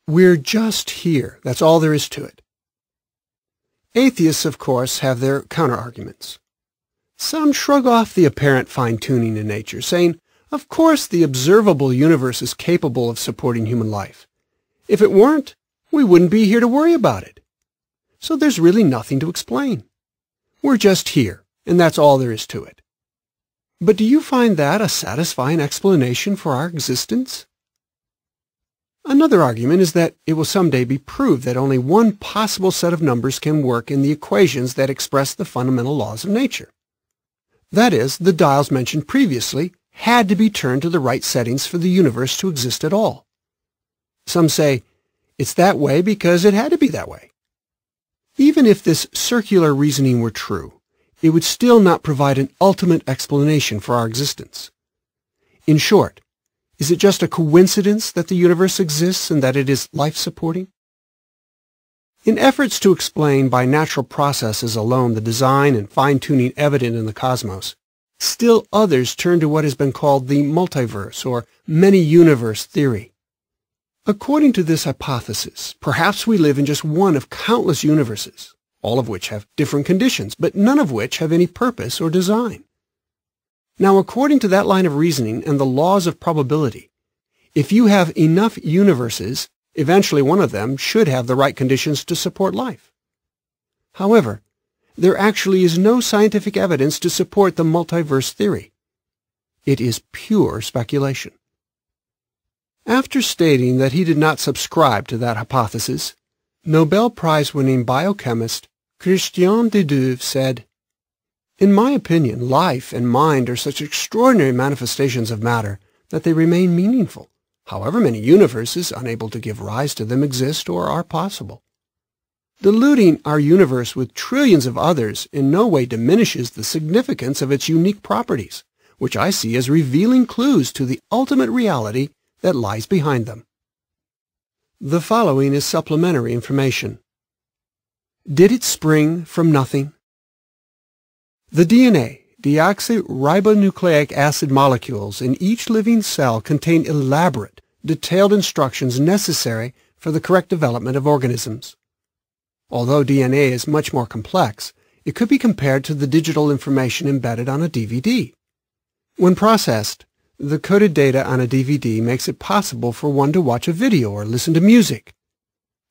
We're just here. That's all there is to it. Atheists, of course, have their counter-arguments. Some shrug off the apparent fine-tuning in nature, saying, of course the observable universe is capable of supporting human life. If it weren't, we wouldn't be here to worry about it. So there's really nothing to explain. We're just here, and that's all there is to it. But do you find that a satisfying explanation for our existence? Another argument is that it will someday be proved that only one possible set of numbers can work in the equations that express the fundamental laws of nature. That is, the dials mentioned previously had to be turned to the right settings for the universe to exist at all. Some say, it's that way because it had to be that way. Even if this circular reasoning were true, it would still not provide an ultimate explanation for our existence. In short, is it just a coincidence that the universe exists and that it is life-supporting? In efforts to explain by natural processes alone the design and fine-tuning evident in the cosmos, still others turn to what has been called the multiverse or many-universe theory. According to this hypothesis, perhaps we live in just one of countless universes, all of which have different conditions, but none of which have any purpose or design. Now, according to that line of reasoning and the laws of probability, if you have enough universes, eventually one of them should have the right conditions to support life. However, there actually is no scientific evidence to support the multiverse theory. It is pure speculation. After stating that he did not subscribe to that hypothesis, Nobel Prize-winning biochemist Christian de Duve said, "In my opinion, life and mind are such extraordinary manifestations of matter that they remain meaningful, however many universes unable to give rise to them exist or are possible. Diluting our universe with trillions of others in no way diminishes the significance of its unique properties, which I see as revealing clues to the ultimate reality that lies behind them." The following is supplementary information. Did it spring from nothing? The DNA, deoxyribonucleic acid molecules, in each living cell contain elaborate, detailed instructions necessary for the correct development of organisms. Although DNA is much more complex, it could be compared to the digital information embedded on a DVD. When processed, the coded data on a DVD makes it possible for one to watch a video or listen to music.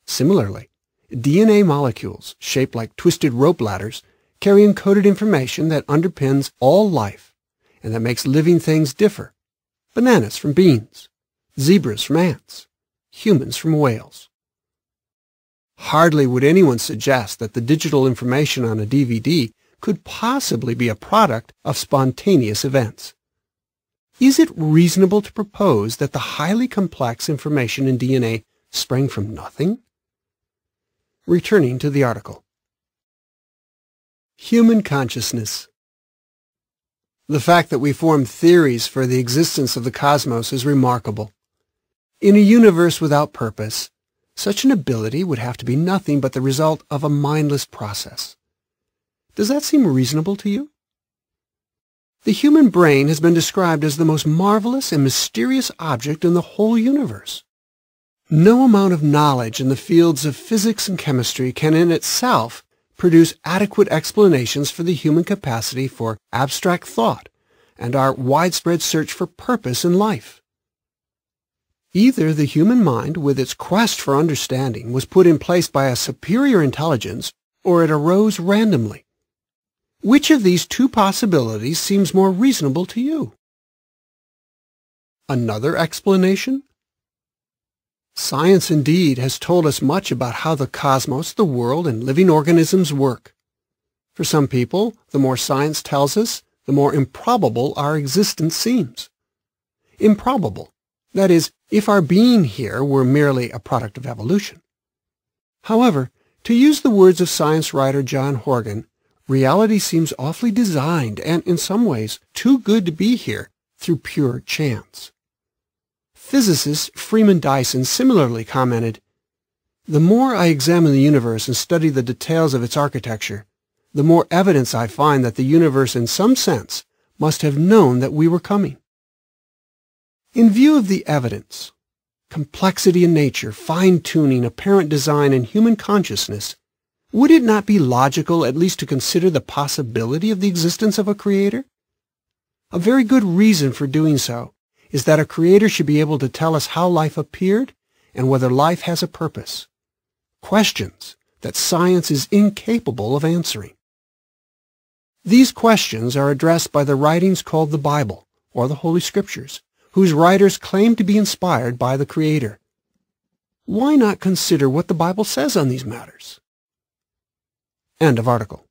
Similarly, DNA molecules, shaped like twisted rope ladders, carry encoded information that underpins all life and that makes living things differ. Bananas from beans, zebras from ants, humans from whales. Hardly would anyone suggest that the digital information on a DVD could possibly be a product of spontaneous events. Is it reasonable to propose that the highly complex information in DNA sprang from nothing? Returning to the article. Human consciousness. The fact that we form theories for the existence of the cosmos is remarkable. In a universe without purpose, such an ability would have to be nothing but the result of a mindless process. Does that seem reasonable to you? The human brain has been described as the most marvelous and mysterious object in the whole universe. No amount of knowledge in the fields of physics and chemistry can in itself produce adequate explanations for the human capacity for abstract thought and our widespread search for purpose in life. Either the human mind, with its quest for understanding, was put in place by a superior intelligence, or it arose randomly. Which of these two possibilities seems more reasonable to you? Another explanation? Science indeed has told us much about how the cosmos, the world, and living organisms work. For some people, the more science tells us, the more improbable our existence seems. Improbable, that is, if our being here were merely a product of evolution. However, to use the words of science writer John Horgan, reality seems awfully designed and, in some ways, too good to be here through pure chance. Physicist Freeman Dyson similarly commented, "The more I examine the universe and study the details of its architecture, the more evidence I find that the universe in some sense must have known that we were coming." In view of the evidence, complexity in nature, fine-tuning, apparent design, and human consciousness, would it not be logical at least to consider the possibility of the existence of a creator? A very good reason for doing so is that a creator should be able to tell us how life appeared and whether life has a purpose. Questions that science is incapable of answering. These questions are addressed by the writings called the Bible, or the Holy Scriptures, whose writers claim to be inspired by the Creator. Why not consider what the Bible says on these matters? End of article.